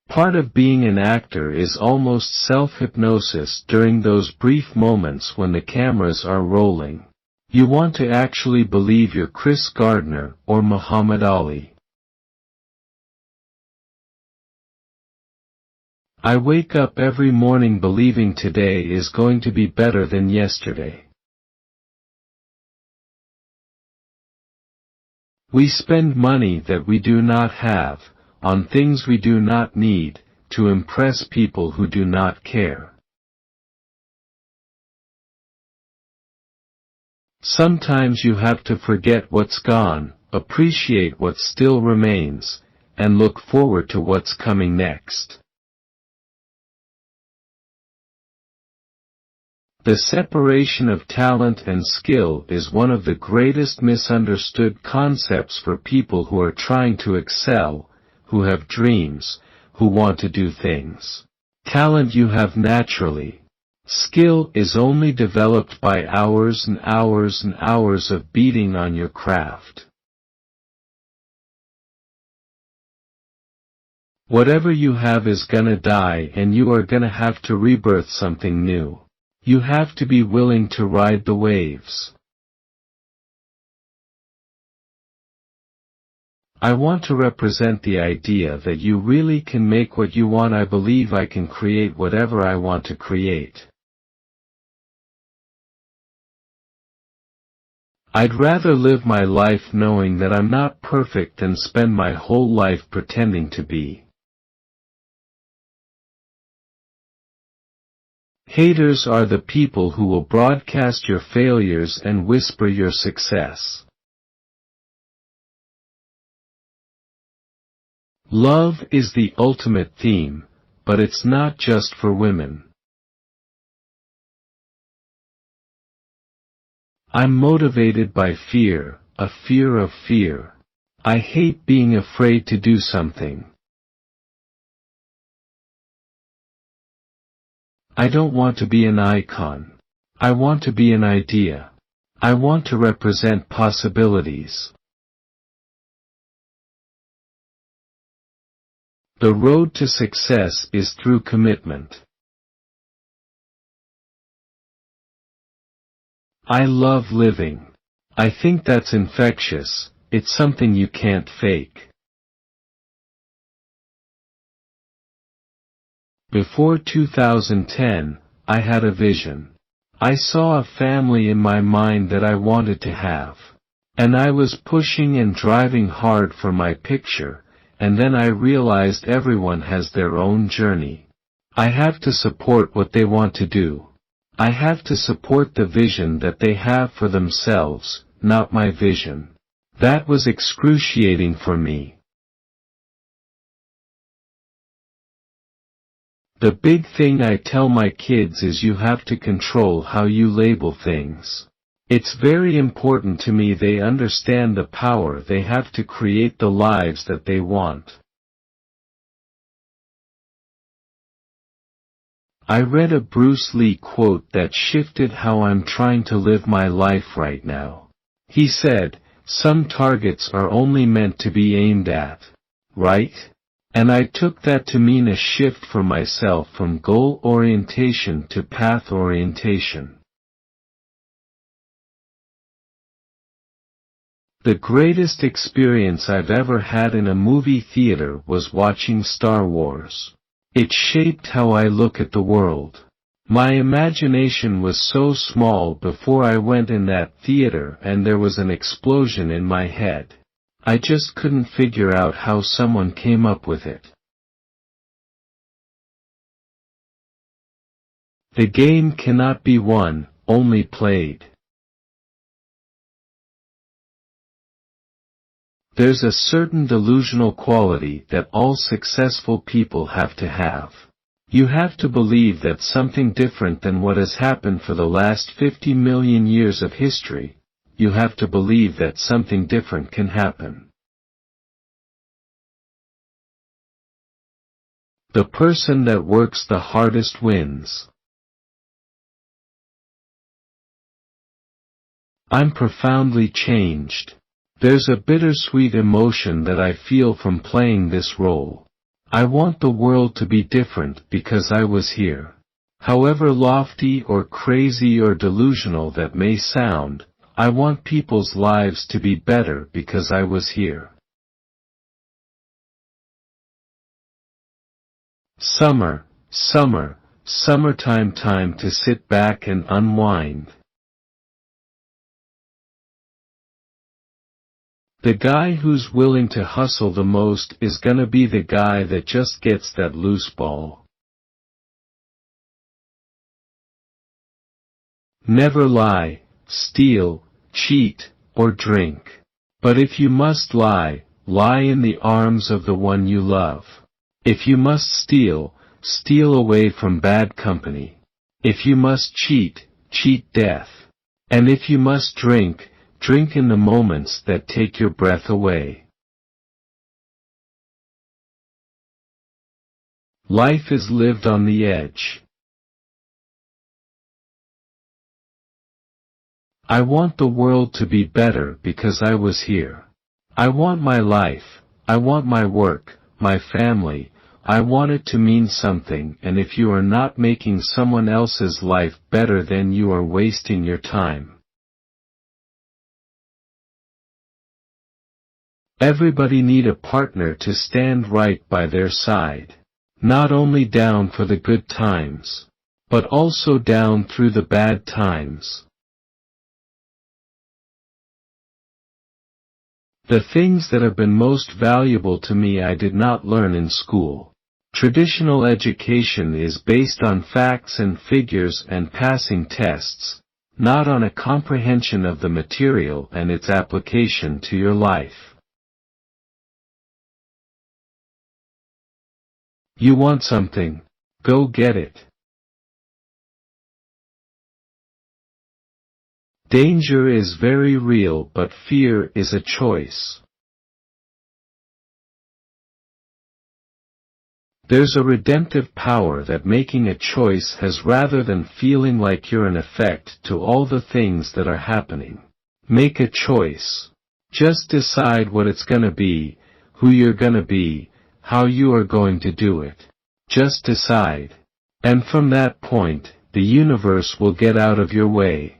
Part of being an actor is almost self-hypnosis during those brief moments when the cameras are rolling. You want to actually believe you're Chris Gardner or Muhammad Ali. I wake up every morning believing today is going to be better than yesterday. We spend money that we do not have, on things we do not need, to impress people who do not care. Sometimes you have to forget what's gone, appreciate what still remains, and look forward to what's coming next. The separation of talent and skill is one of the greatest misunderstood concepts for people who are trying to excel, who have dreams, who want to do things. Talent you have naturally. Skill is only developed by hours and hours and hours of beating on your craft. Whatever you have is gonna die, and you are gonna have to rebirth something new. You have to be willing to ride the waves. I want to represent the idea that you really can make what you want. I believe I can create whatever I want to create. I'd rather live my life knowing that I'm not perfect than spend my whole life pretending to be. Haters are the people who will broadcast your failures and whisper your success. Love is the ultimate theme, but it's not just for women. I'm motivated by fear, a fear of fear. I hate being afraid to do something. I don't want to be an icon. I want to be an idea. I want to represent possibilities. The road to success is through commitment. I love living. I think that's infectious. It's something you can't fake. Before 2010, I had a vision. I saw a family in my mind that I wanted to have. And I was pushing and driving hard for my picture, and then I realized everyone has their own journey. I have to support what they want to do. I have to support the vision that they have for themselves, not my vision. That was excruciating for me. The big thing I tell my kids is you have to control how you label things. It's very important to me they understand the power they have to create the lives that they want. I read a Bruce Lee quote that shifted how I'm trying to live my life right now. He said, "Some targets are only meant to be aimed at." Right? And I took that to mean a shift for myself from goal orientation to path orientation. The greatest experience I've ever had in a movie theater was watching Star Wars. It shaped how I look at the world. My imagination was so small before I went in that theater, and there was an explosion in my head. I just couldn't figure out how someone came up with it. The game cannot be won, only played. There's a certain delusional quality that all successful people have to have. You have to believe that something different than what has happened for the last 50 million years of history. You have to believe that something different can happen. The person that works the hardest wins. I'm profoundly changed. There's a bittersweet emotion that I feel from playing this role. I want the world to be different because I was here. However lofty or crazy or delusional that may sound, I want people's lives to be better because I was here. Summer, summer, summertime, time to sit back and unwind. The guy who's willing to hustle the most is gonna be the guy that just gets that loose ball. Never lie, steal, cheat, or drink. But if you must lie, lie in the arms of the one you love. If you must steal, steal away from bad company. If you must cheat, cheat death. And if you must drink, drink in the moments that take your breath away. Life is lived on the edge. I want the world to be better because I was here. I want my life, I want my work, my family, I want it to mean something, and if you are not making someone else's life better, then you are wasting your time. Everybody need a partner to stand right by their side. Not only down for the good times, but also down through the bad times. The things that have been most valuable to me I did not learn in school. Traditional education is based on facts and figures and passing tests, not on a comprehension of the material and its application to your life. You want something? Go get it. Danger is very real, but fear is a choice. There's a redemptive power that making a choice has rather than feeling like you're an effect to all the things that are happening. Make a choice. Just decide what it's gonna be, who you're gonna be, how you are going to do it. Just decide. And from that point, the universe will get out of your way.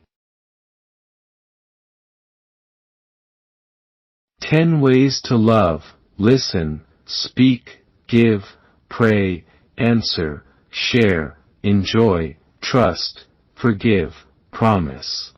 10 ways to love: listen, speak, give, pray, answer, share, enjoy, trust, forgive, promise.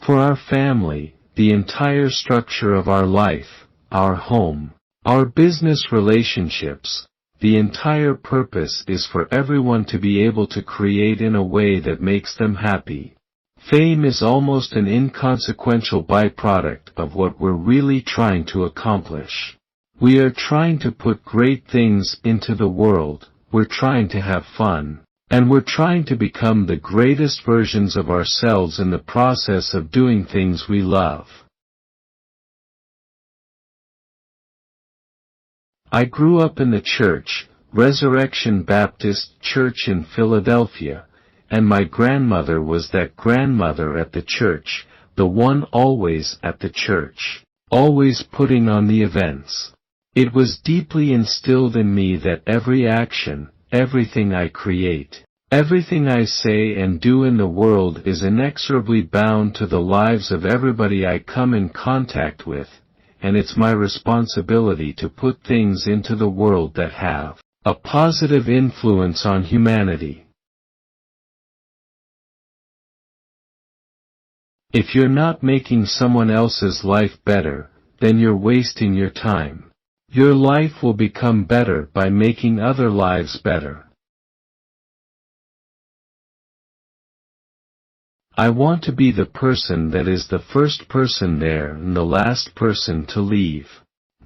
For our family, the entire structure of our life, our home, our business relationships, the entire purpose is for everyone to be able to create in a way that makes them happy. Fame is almost an inconsequential byproduct of what we're really trying to accomplish. We are trying to put great things into the world, we're trying to have fun, and we're trying to become the greatest versions of ourselves in the process of doing things we love. I grew up in the church, Resurrection Baptist Church in Philadelphia, and my grandmother was that grandmother at the church, the one always at the church, always putting on the events. It was deeply instilled in me that every action, everything I create, everything I say and do in the world is inexorably bound to the lives of everybody I come in contact with, and it's my responsibility to put things into the world that have a positive influence on humanity. If you're not making someone else's life better, then you're wasting your time. Your life will become better by making other lives better. I want to be the person that is the first person there and the last person to leave.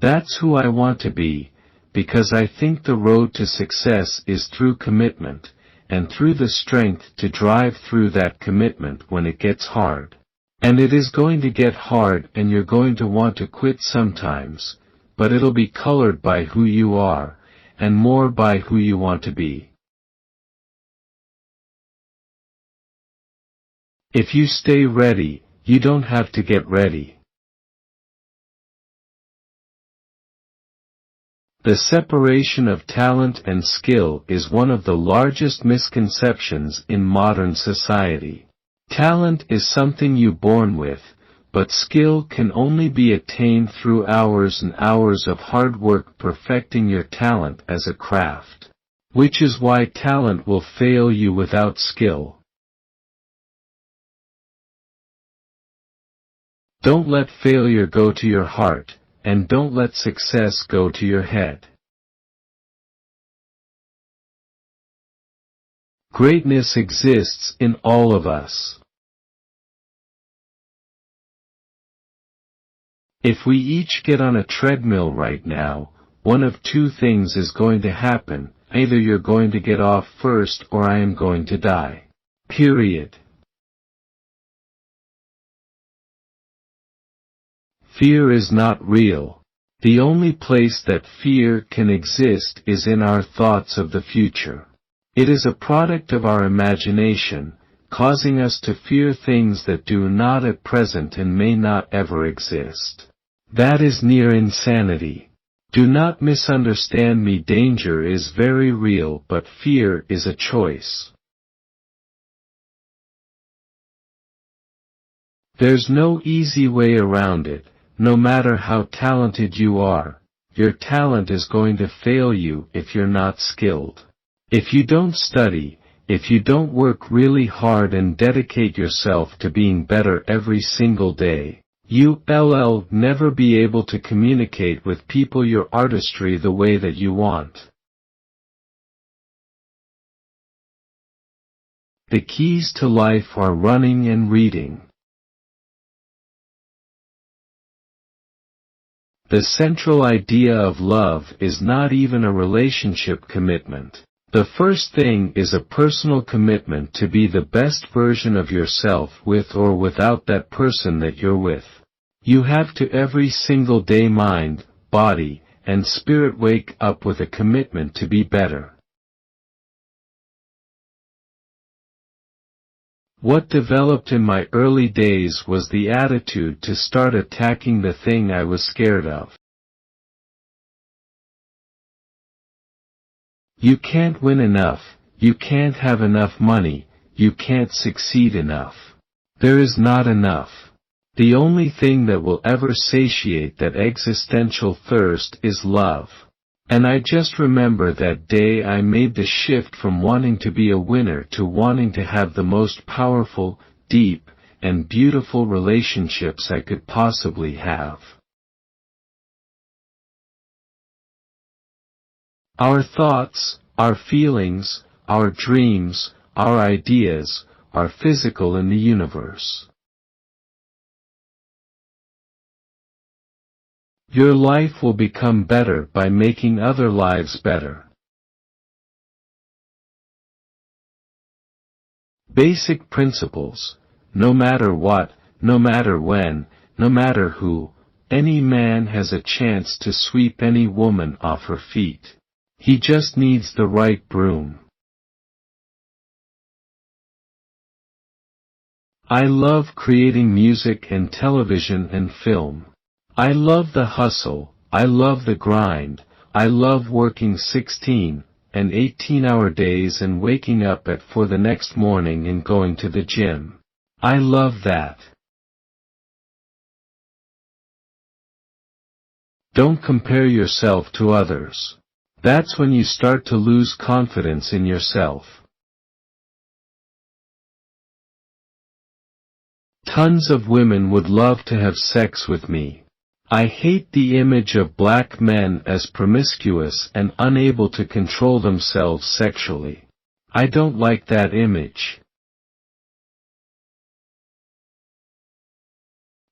That's who I want to be, because I think the road to success is through commitment, and through the strength to drive through that commitment when it gets hard. And it is going to get hard and you're going to want to quit sometimes, but it'll be colored by who you are, and more by who you want to be. If you stay ready, you don't have to get ready. The separation of talent and skill is one of the largest misconceptions in modern society. Talent is something you're born with, but skill can only be attained through hours and hours of hard work perfecting your talent as a craft. Which is why talent will fail you without skill. Don't let failure go to your heart, and don't let success go to your head. Greatness exists in all of us. If we each get on a treadmill right now, one of two things is going to happen: either you're going to get off first or I am going to die. Period. Fear is not real. The only place that fear can exist is in our thoughts of the future. It is a product of our imagination, causing us to fear things that do not at present and may not ever exist. That is near insanity. Do not misunderstand me. Danger is very real, but fear is a choice. There's no easy way around it. No matter how talented you are, your talent is going to fail you if you're not skilled. If you don't study, if you don't work really hard and dedicate yourself to being better every single day, you'll never be able to communicate with people your artistry the way that you want. The keys to life are running and reading. The central idea of love is not even a relationship commitment. The first thing is a personal commitment to be the best version of yourself with or without that person that you're with. You have to every single day, mind, body, and spirit, wake up with a commitment to be better. What developed in my early days was the attitude to start attacking the thing I was scared of. You can't win enough, you can't have enough money, you can't succeed enough. There is not enough. The only thing that will ever satiate that existential thirst is love. And I just remember that day I made the shift from wanting to be a winner to wanting to have the most powerful, deep, and beautiful relationships I could possibly have. Our thoughts, our feelings, our dreams, our ideas, are physical in the universe. Your life will become better by making other lives better. Basic principles: no matter what, no matter when, no matter who, any man has a chance to sweep any woman off her feet. He just needs the right broom. I love creating music and television and film. I love the hustle, I love the grind, I love working 16 and 18-hour days and waking up at 4 the next morning and going to the gym. I love that. Don't compare yourself to others. That's when you start to lose confidence in yourself. Tons of women would love to have sex with me. I hate the image of black men as promiscuous and unable to control themselves sexually. I don't like that image.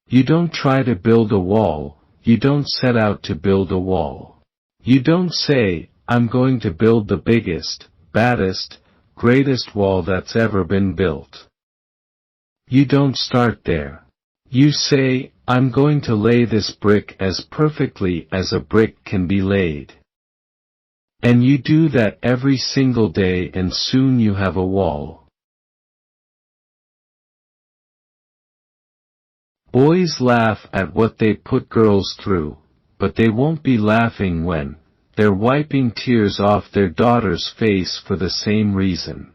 You don't try to build a wall, you don't set out to build a wall. You don't say, I'm going to build the biggest, baddest, greatest wall that's ever been built. You don't start there. You say, I'm going to lay this brick as perfectly as a brick can be laid. And you do that every single day and soon you have a wall. Boys laugh at what they put girls through, but they won't be laughing when they're wiping tears off their daughter's face for the same reason.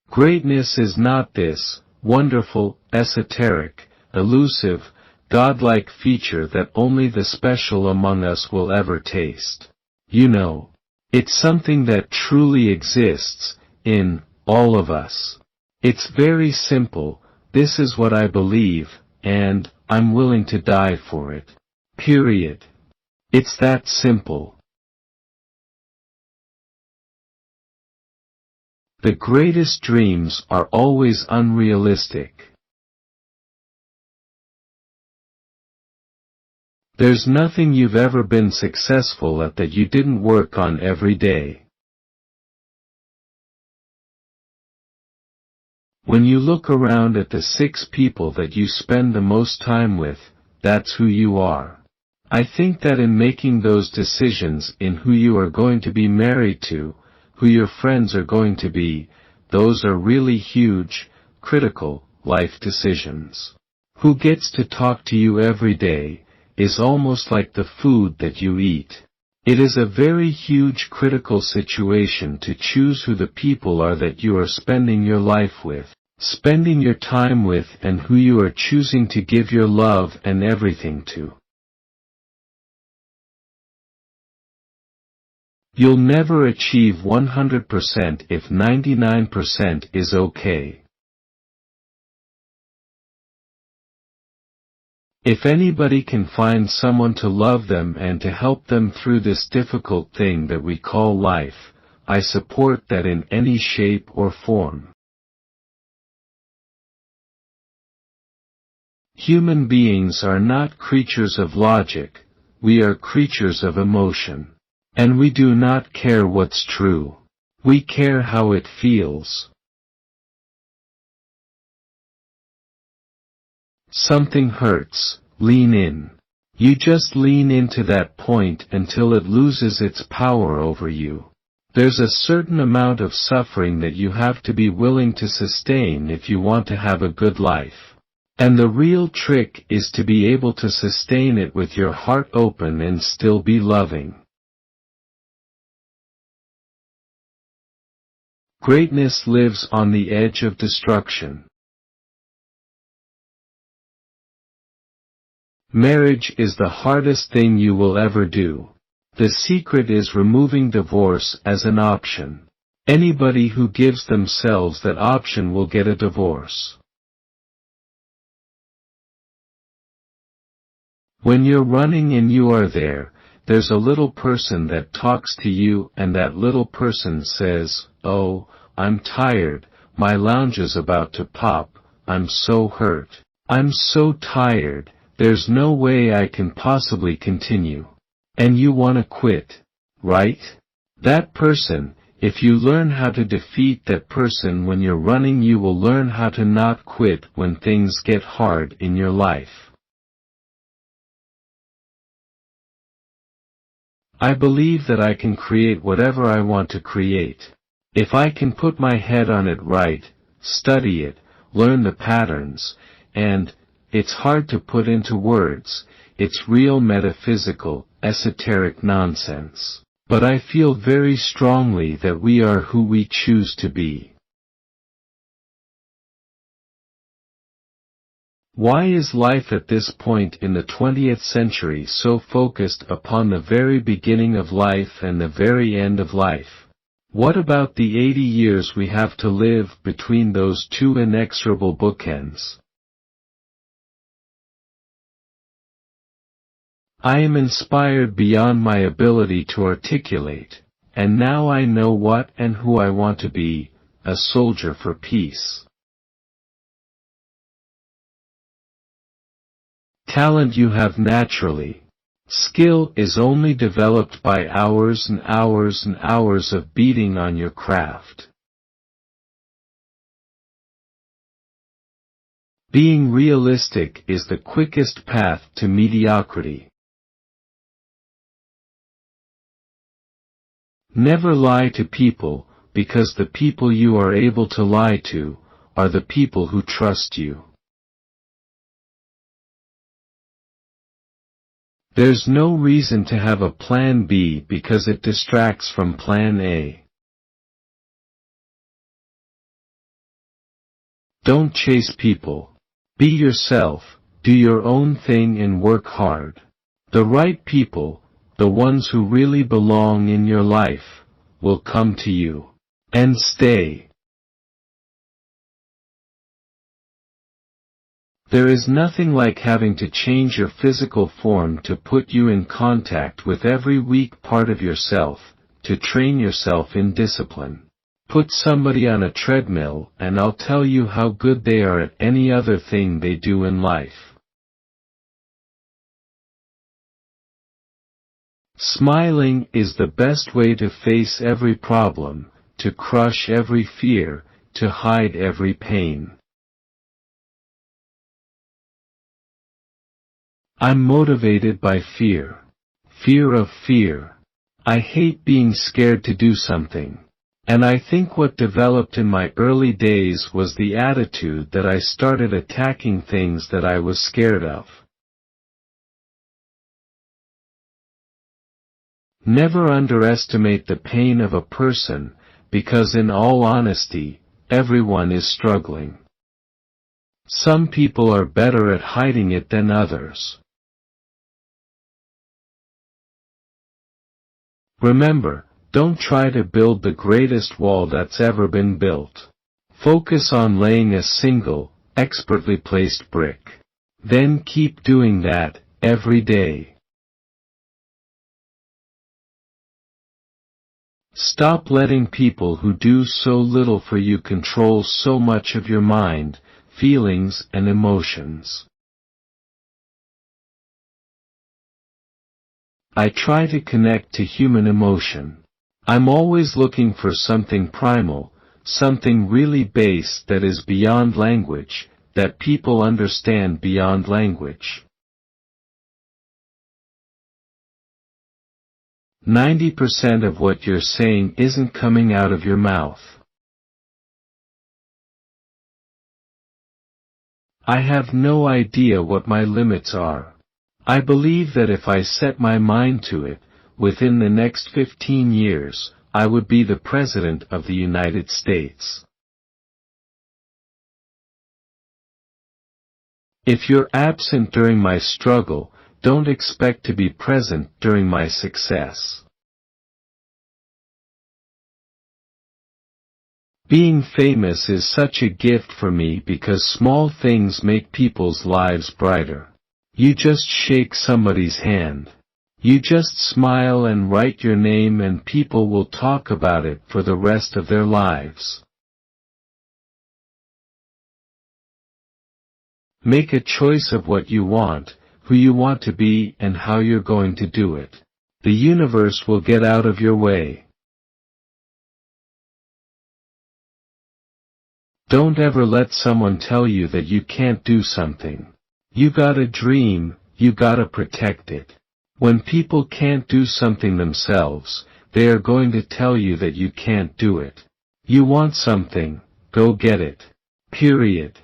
Greatness is not this wonderful, esoteric, elusive, godlike feature that only the special among us will ever taste. You know, it's something that truly exists in all of us. It's very simple, this is what I believe, and I'm willing to die for it. Period. It's that simple. The greatest dreams are always unrealistic. There's nothing you've ever been successful at that you didn't work on every day. When you look around at the 6 people that you spend the most time with, that's who you are. I think that in making those decisions in who you are going to be married to, who your friends are going to be, those are really huge, critical, life decisions. Who gets to talk to you every day, is almost like the food that you eat. It is a very huge critical situation to choose who the people are that you are spending your life with, spending your time with, and who you are choosing to give your love and everything to. You'll never achieve 100% if 99% is okay. If anybody can find someone to love them and to help them through this difficult thing that we call life, I support that in any shape or form. Human beings are not creatures of logic, we are creatures of emotion. And we do not care what's true. We care how it feels. Something hurts, lean in. You just lean into that point until it loses its power over you. There's a certain amount of suffering that you have to be willing to sustain if you want to have a good life. And the real trick is to be able to sustain it with your heart open and still be loving. Greatness lives on the edge of destruction. Marriage is the hardest thing you will ever do. The secret is removing divorce as an option. Anybody who gives themselves that option will get a divorce. When you're running and you are there, there's a little person that talks to you and that little person says, "Oh, I'm tired, my lounge is about to pop, I'm so hurt. I'm so tired, there's no way I can possibly continue." And you wanna quit, right? That person, if you learn how to defeat that person when you're running, you will learn how to not quit when things get hard in your life. I believe that I can create whatever I want to create. If I can put my head on it right, study it, learn the patterns, and, it's hard to put into words, it's real metaphysical, esoteric nonsense. But I feel very strongly that we are who we choose to be. Why is life at this point in the 20th century so focused upon the very beginning of life and the very end of life? What about the 80 years we have to live between those two inexorable bookends? I am inspired beyond my ability to articulate, and now I know what and who I want to be, a soldier for peace. Talent you have naturally. Skill is only developed by hours and hours and hours of beating on your craft. Being realistic is the quickest path to mediocrity. Never lie to people, because the people you are able to lie to, are the people who trust you. There's no reason to have a plan B because it distracts from plan A. Don't chase people. Be yourself, do your own thing and work hard. The right people, the ones who really belong in your life, will come to you. And stay. There is nothing like having to change your physical form to put you in contact with every weak part of yourself, to train yourself in discipline. Put somebody on a treadmill and I'll tell you how good they are at any other thing they do in life. Smiling is the best way to face every problem, to crush every fear, to hide every pain. I'm motivated by fear. Fear of fear. I hate being scared to do something. And I think what developed in my early days was the attitude that I started attacking things that I was scared of. Never underestimate the pain of a person, because in all honesty, everyone is struggling. Some people are better at hiding it than others. Remember, don't try to build the greatest wall that's ever been built. Focus on laying a single, expertly placed brick. Then keep doing that, every day. Stop letting people who do so little for you control so much of your mind, feelings and emotions. I try to connect to human emotion. I'm always looking for something primal, something really base that is beyond language, that people understand beyond language. 90% of what you're saying isn't coming out of your mouth. I have no idea what my limits are. I believe that if I set my mind to it, within the next 15 years, I would be the President of the United States. If you're absent during my struggle, don't expect to be present during my success. Being famous is such a gift for me because small things make people's lives brighter. You just shake somebody's hand. You just smile and write your name and people will talk about it for the rest of their lives. Make a choice of what you want, who you want to be and how you're going to do it. The universe will get out of your way. Don't ever let someone tell you that you can't do something. You got a dream, you gotta protect it. When people can't do something themselves, they are going to tell you that you can't do it. You want something, go get it. Period.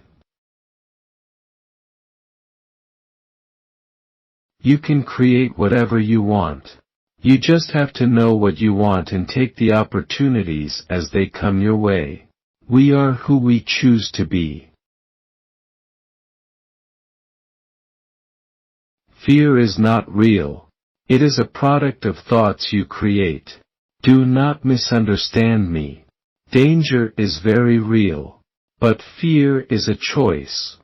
You can create whatever you want. You just have to know what you want and take the opportunities as they come your way. We are who we choose to be. Fear is not real. It is a product of thoughts you create. Do not misunderstand me. Danger is very real. But fear is a choice.